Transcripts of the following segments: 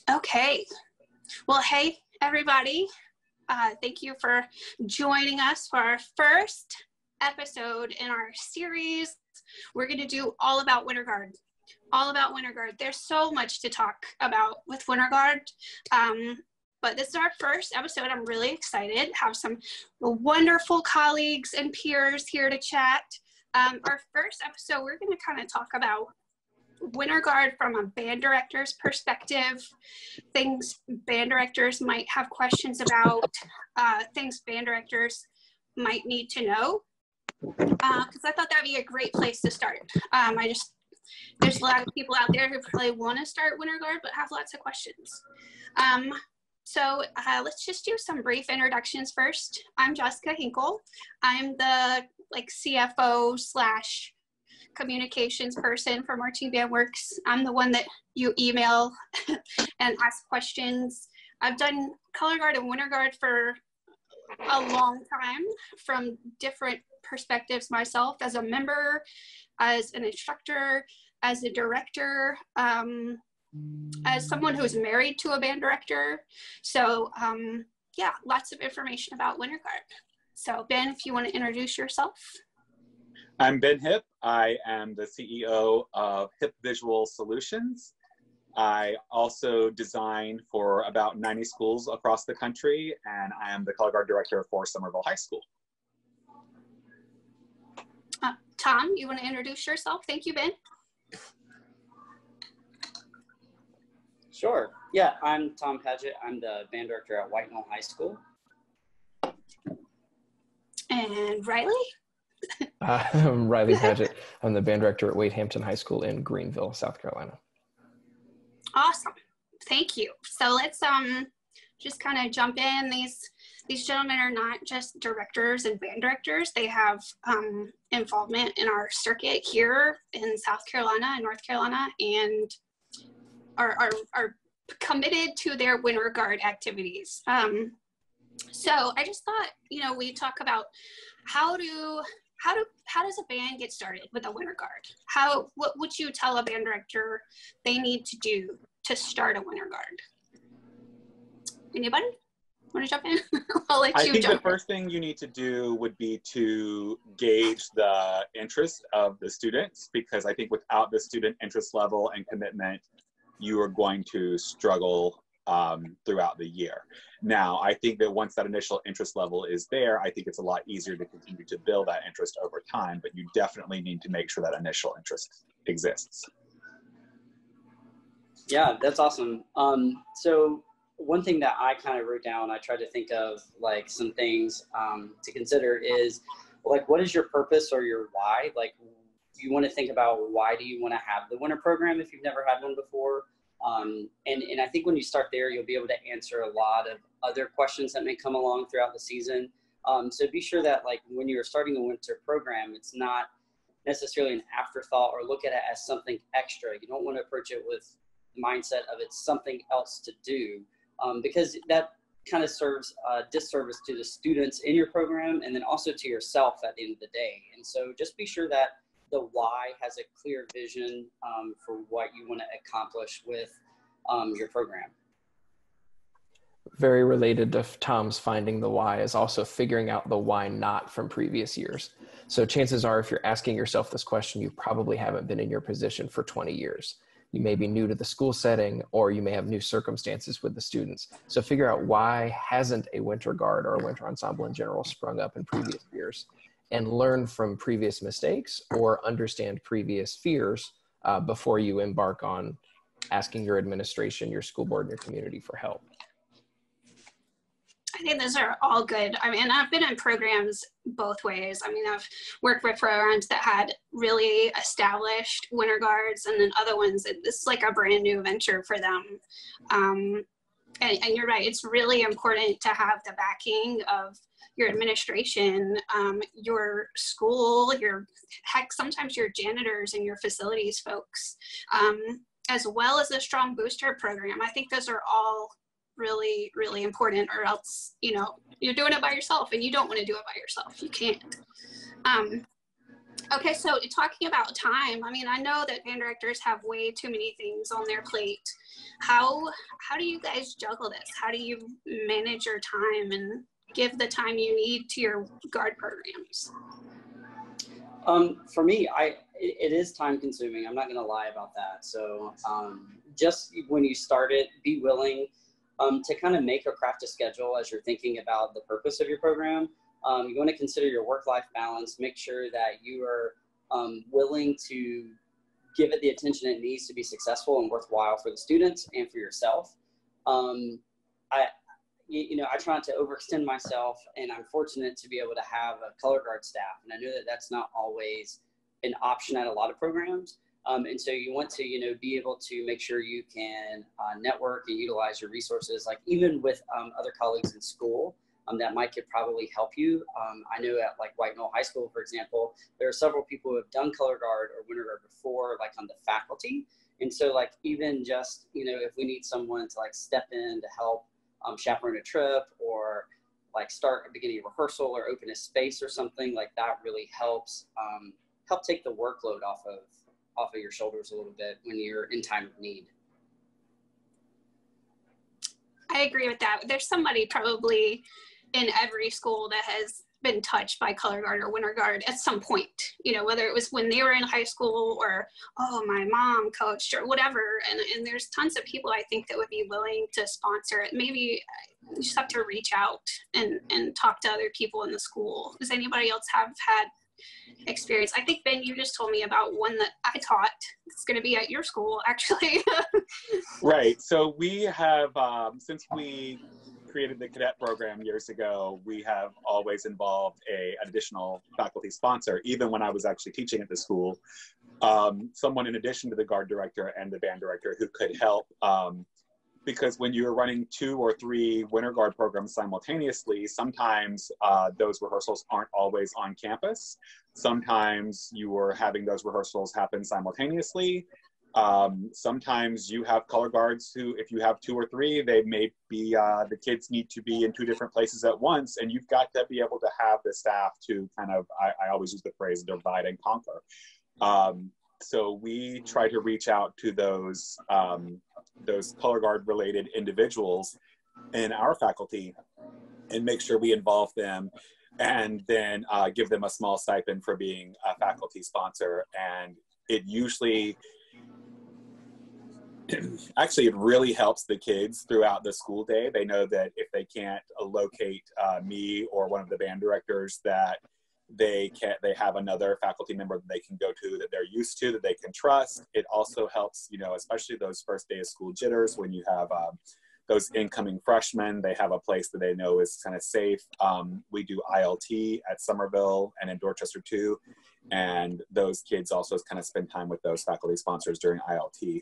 Okay. Well, hey, everybody. Thank you for joining us for our first episode in our series. We're going to do all about Winter Guard. All about Winter Guard. There's so much to talk about with Winter Guard. But this is our first episode. I'm really excited. Have some wonderful colleagues and peers here to chat. Our first episode, we're going to kind of talk about Winter Guard from a band director's perspective, things band directors might have questions about, things band directors might need to know, because I thought that'd be a great place to start. There's a lot of people out there who probably want to start Winter Guard but have lots of questions. So let's just do some brief introductions first. I'm Jessica Hinkel. I'm the CFO / communications person for Marching Bandworks. I'm the one that you email and ask questions. I've done Color Guard and Winter Guard for a long time from different perspectives myself, as a member, as an instructor, as a director, as someone who's married to a band director. So yeah, lots of information about Winter Guard. So Ben, if you want to introduce yourself. I'm Ben Hipp. I am the CEO of Hipp Visual Solutions. I also design for about 90 schools across the country, and I am the Color Guard director for Somerville High School. Tom, you want to introduce yourself? Thank you, Ben. Sure. Yeah, I'm Tom Padgett. I'm the band director at Knoll High School. And Riley? I'm Riley Padgett. I'm the band director at Hampton High School in Greenville, South Carolina. Awesome. Thank you. So let's just kind of jump in. These gentlemen are not just directors and band directors. They have involvement in our circuit here in South Carolina and North Carolina, and are committed to their Winter Guard activities. So I just thought, we talk about how does a band get started with a Winter Guard? What would you tell a band director they need to do to start a Winter Guard? Anybody want to jump in? I'll let you jump in. I think the first thing you need to do would be to gauge the interest of the students, because I think without the student interest level and commitment, you are going to struggle throughout the year. Now, I think that once that initial interest level is there, I think it's a lot easier to continue to build that interest over time, but you definitely need to make sure that initial interest exists. Yeah, that's awesome. So one thing that I kind of wrote down, I tried to think of some things to consider is what is your purpose or your why? You want to think about why do you want to have the winter program if you've never had one before. And I think when you start there, you'll be able to answer a lot of other questions that may come along throughout the season. So be sure that when you're starting a winter program, it's not necessarily an afterthought or look at it as something extra. You don't want to approach it with the mindset of it's something else to do, because that kind of serves a disservice to the students in your program and then also to yourself at the end of the day. And so just be sure that the why has a clear vision for what you want to accomplish with your program. Very related to Tom's finding the why is also figuring out the why not from previous years. So chances are, if you're asking yourself this question, you probably haven't been in your position for 20 years. You may be new to the school setting, or you may have new circumstances with the students. So figure out why hasn't a Winter Guard or a winter ensemble in general sprung up in previous years, and learn from previous mistakes or understand previous fears before you embark on asking your administration, your school board, and your community for help. I think those are all good. I mean, I've been in programs both ways. I mean, I've worked with programs that had really established Winter Guards, and then other ones that this is like a brand new venture for them. And you're right, it's really important to have the backing of your administration, your school, sometimes your janitors and your facilities folks, as well as a strong booster program. I think those are all really, really important, or else, you're doing it by yourself and you don't want to do it by yourself. You can't. Okay, so talking about time, I mean, I know that band directors have way too many things on their plate. How do you guys juggle this? How do you manage your time and give the time you need to your guard programs? For me, it is time consuming. I'm not going to lie about that. So just when you start it, be willing to kind of craft a schedule as you're thinking about the purpose of your program. You want to consider your work-life balance, make sure that you are willing to give it the attention it needs to be successful and worthwhile for the students and for yourself. I try not to overextend myself, and I'm fortunate to be able to have a color guard staff. And I know that that's not always an option at a lot of programs. And so you want to, be able to make sure you can network and utilize your resources, like even with other colleagues in school. That could probably help you. I know at like White Knoll High School, for example, there are several people who have done color guard or winter guard before, like on the faculty. And so like even just, if we need someone to like step in to help chaperone a trip or like start a beginning rehearsal or open a space or something like that, really helps help take the workload off of your shoulders a little bit when you're in time of need. I agree with that. There's somebody probably in every school that has been touched by color guard or winter guard at some point, whether it was when they were in high school or, oh, my mom coached or whatever. And there's tons of people I think that would be willing to sponsor it. Maybe you just have to reach out and talk to other people in the school. Does anybody else have had experience? I think, Ben, you just told me about one that I taught. It's going to be at your school, actually. Right. So we have, since we created the cadet program years ago, we have always involved an additional faculty sponsor, even when I was actually teaching at the school. Someone in addition to the guard director and the band director who could help, because when you're running 2 or 3 winter guard programs simultaneously, sometimes those rehearsals aren't always on campus. Sometimes you are having those rehearsals happen simultaneously. Sometimes you have color guards who, if you have 2 or 3, they may be, the kids need to be in 2 different places at once, and you've got to be able to have the staff to kind of, I always use the phrase, divide and conquer. So we try to reach out to those color guard related individuals in our faculty and make sure we involve them, and then give them a small stipend for being a faculty sponsor. And it usually, actually, it really helps the kids throughout the school day. They know that if they can't locate me or one of the band directors, that they have another faculty member that they can go to, that they're used to, that they can trust. It also helps, especially those first day of school jitters, when you have those incoming freshmen, they have a place that they know is kind of safe. We do ILT at Somerville and in Dorchester too. And those kids also kind of spend time with those faculty sponsors during ILT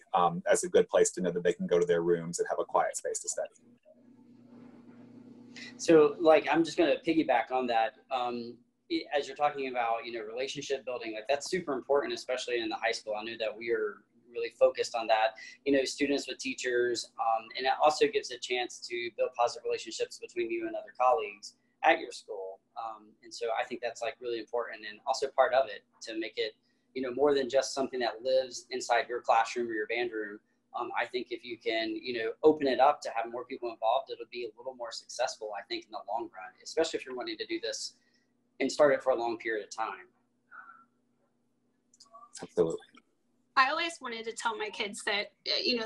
as a good place to know that they can go to their rooms and have a quiet space to study. So like, I'm just going to piggyback on that. As you're talking about, relationship building, like that's super important, especially in the high school. I know that we are really focused on that, students with teachers, and it also gives a chance to build positive relationships between you and other colleagues at your school. And so I think that's like really important, and also part of it to make it, more than just something that lives inside your classroom or your band room. I think if you can, open it up to have more people involved, it'll be a little more successful, I think, in the long run, especially if you're wanting to do this and start it for a long period of time. Absolutely. I always wanted to tell my kids that,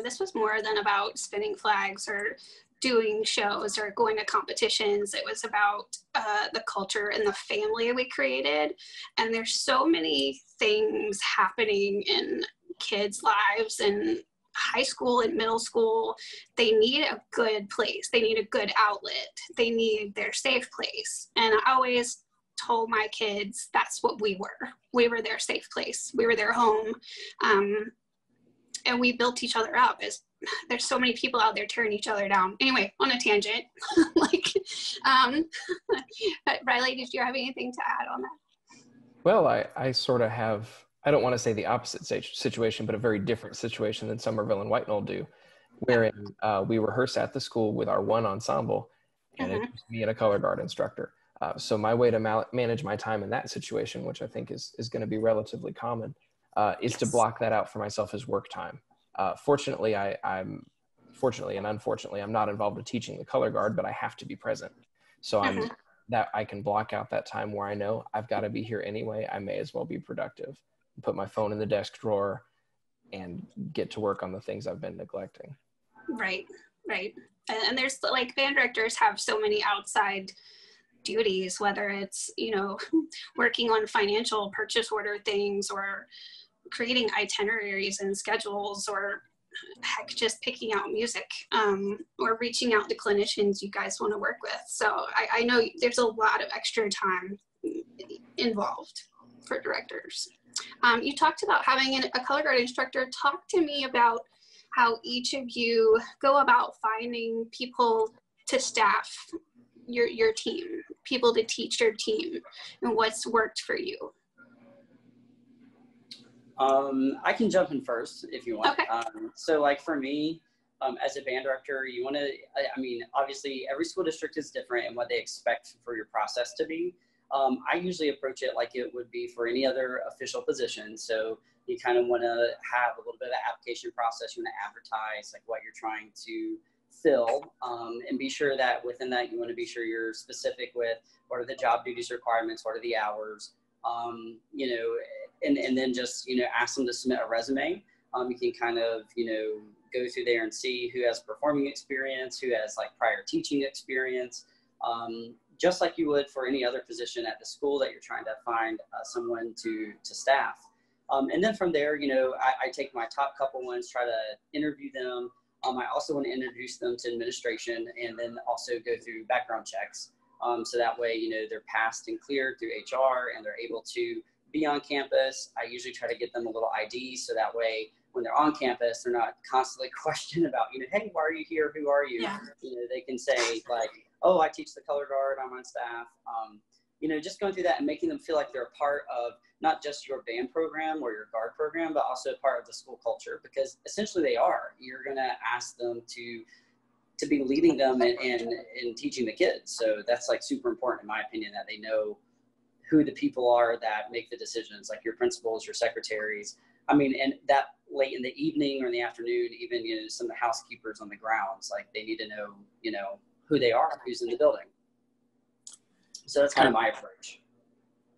this was more than about spinning flags or doing shows or going to competitions. It was about the culture and the family we created. And there's so many things happening in kids' lives and high school and middle school. They need a good place. They need a good outlet. They need their safe place. And I always told my kids that's what we were. We were their safe place. We were their home. And we built each other up. As there's so many people out there tearing each other down. Anyway, on a tangent. But Riley, did you have anything to add on that? Well, I sort of have, I don't want to say the opposite situation, but a very different situation than Somerville and White Knoll do, wherein we rehearse at the school with our one ensemble, and it's me and a color guard instructor. So my way to manage my time in that situation, which I think is going to be relatively common, is to block that out for myself as work time. Fortunately and unfortunately, I'm not involved with teaching the color guard, but I have to be present. So that I can block out that time where I know I've got to be here anyway. I may as well be productive. Put my phone in the desk drawer and get to work on the things I've been neglecting. Right. And there's like band directors have so many outside duties, whether it's, working on financial purchase order things or creating itineraries and schedules, or heck, just picking out music, or reaching out to clinicians you guys want to work with. So I know there's a lot of extra time involved for directors. You talked about having a color guard instructor. Talk to me about how each of you go about finding people to staff your team, people to teach your team, and what's worked for you. I can jump in first if you want. Okay. So like for me, as a band director, you want to, obviously every school district is different in what they expect for your process to be. I usually approach it like it would be for any other official position. So you kind of want to have a little bit of an application process. You want to advertise like what you're trying to fill, and be sure that within that, you want to be sure you're specific with what are the job duties requirements, what are the hours, and then just, ask them to submit a resume. You can kind of, go through there and see who has performing experience, who has like prior teaching experience, just like you would for any other position at the school that you're trying to find someone to staff. And then from there, I take my top couple ones, try to interview them. I also want to introduce them to administration and then also go through background checks. So that way, they're passed and cleared through HR and they're able to be on campus. I usually try to get them a little ID so that way when they're on campus, they're not constantly questioned about, hey, why are you here? Who are you? Yeah. They can say like, oh, I teach the color guard, I'm on staff. Just going through that and making them feel like they're a part of not just your band program or your guard program, but also a part of the school culture, because essentially they are. You're going to ask them to be leading them and teaching the kids. So that's like super important in my opinion, that they know who the people are that make the decisions, like your principals, your secretaries. And that late in the evening or in the afternoon, even, some of the housekeepers on the grounds, like they need to know, who they are, who's in the building. So that's kind of my approach.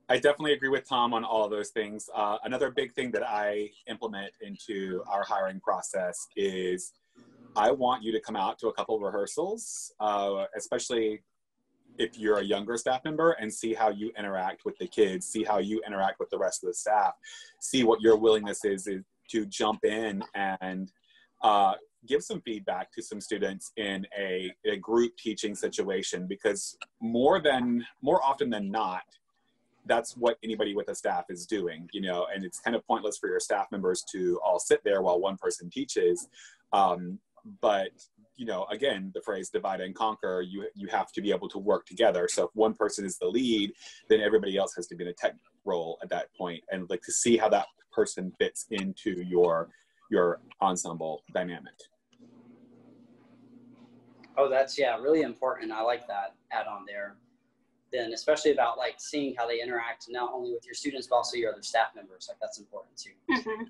I definitely agree with Tom on all of those things. Another big thing that I implement into our hiring process is I want you to come out to a couple of rehearsals, especially if you're a younger staff member, and see how you interact with the kids, see how you interact with the rest of the staff, see what your willingness is to jump in and give some feedback to some students in a group teaching situation, because more often than not, that's what anybody with a staff is doing, and it's kind of pointless for your staff members to all sit there while one person teaches. But, again, the phrase divide and conquer, you have to be able to work together. So if one person is the lead, then everybody else has to be in a tech role at that point, and like to see how that person fits into your ensemble dynamic. Oh, that's, really important. I like that add-on there. Then especially about like seeing how they interact not only with your students, but also your other staff members. Like that's important too. Mm-hmm.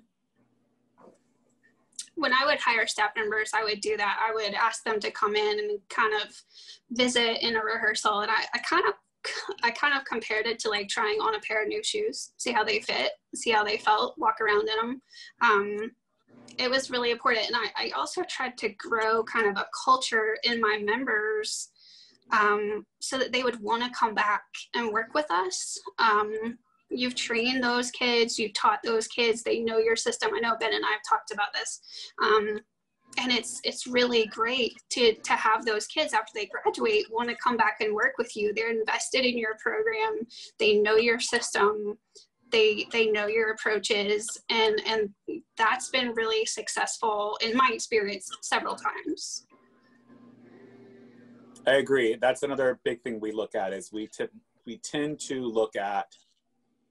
When I would hire staff members, I would do that. I would ask them to come in and kind of visit in a rehearsal. And I kind of compared it to like trying on a pair of new shoes, see how they fit, see how they felt, walk around in them. It was really important. And I also tried to grow kind of a culture in my members, so that they would want to come back and work with us. You've trained those kids, you've taught those kids, they know your system. I know Ben and I have talked about this. And it's really great to have those kids after they graduate want to come back and work with you. They're invested in your program. They know your system. They know your approaches. And that's been really successful in my experience several times. I agree. That's another big thing we look at is we tend to look at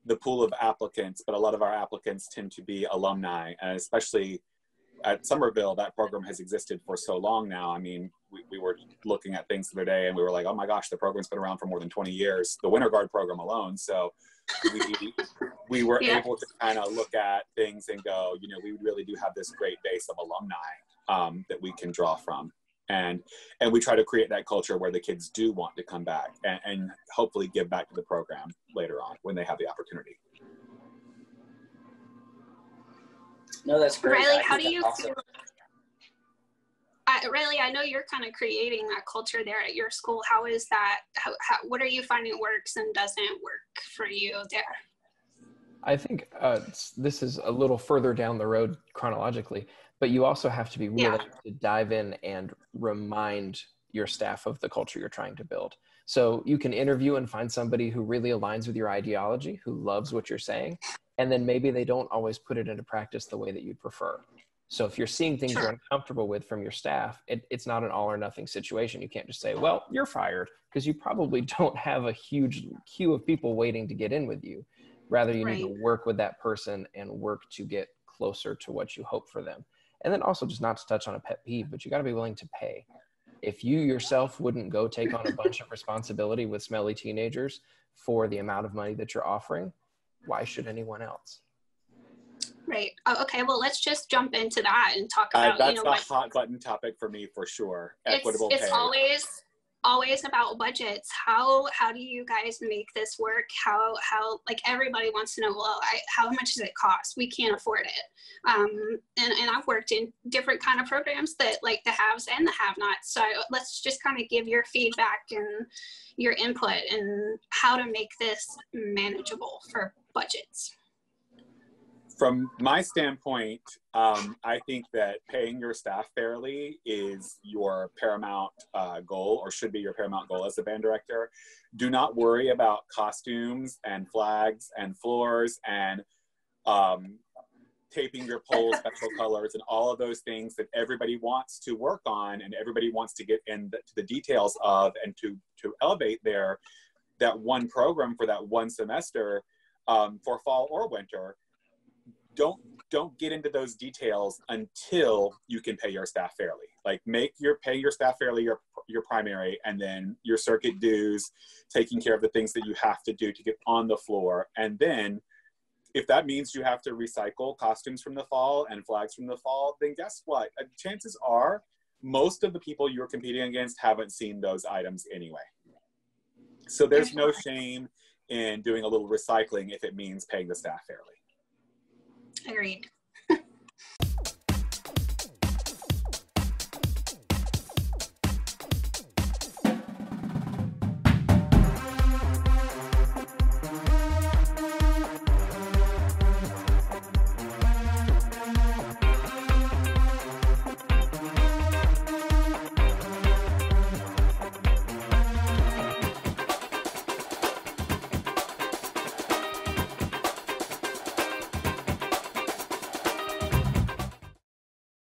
the pool of applicants, but a lot of our applicants tend to be alumni, and especially at Somerville, that program has existed for so long now. I mean, we were looking at things the other day and we were like, oh my gosh, the program's been around for more than 20 years, the Winter Guard program alone. So we were able to kind of look at things and go, you know, we really do have this great base of alumni that we can draw from. And we try to create that culture where the kids do want to come back and hopefully give back to the program later on when they have the opportunity. No, that's great. Riley, how do you feel? Riley, I know you're kind of creating that culture there at your school. How is that? What are you finding works and doesn't work for you there? I think this is a little further down the road chronologically, but you also have to be willing to dive in and remind your staff of the culture you're trying to build. So you can interview and find somebody who really aligns with your ideology, who loves what you're saying, and then maybe they don't always put it into practice the way that you'd prefer. So if you're seeing things you're uncomfortable with from your staff, it's not an all or nothing situation. You can't just say, well, you're fired, because you probably don't have a huge queue of people waiting to get in with you. Rather, you need to work with that person and work to get closer to what you hope for them. And then also, just not to touch on a pet peeve, but you got to be willing to pay. If you yourself wouldn't go take on a bunch of responsibility with smelly teenagers for the amount of money that you're offering, why should anyone else? Right. Oh, okay. Well, let's just jump into that and talk about, that's the hot button topic for me, for sure. Equitable pay. It's always about budgets. How do you guys make this work? How like everybody wants to know, well, how much does it cost? We can't afford it. And I've worked in different kind of programs that like the haves and the have-nots. So let's just kind of give your feedback and your input and how to make this manageable for budgets. From my standpoint, I think that paying your staff fairly is your paramount goal, or should be your paramount goal as a band director. Do not worry about costumes and flags and floors and taping your poles special colors and all of those things that everybody wants to work on and everybody wants to get into the details of and to elevate that one program for that one semester for fall or winter. Don't get into those details until you can pay your staff fairly. Like pay your staff fairly your primary, and then your circuit dues, taking care of the things that you have to do to get on the floor. And then if that means you have to recycle costumes from the fall and flags from the fall, then guess what? Chances are most of the people you're competing against haven't seen those items anyway. So there's no shame in doing a little recycling if it means paying the staff fairly. Agreed.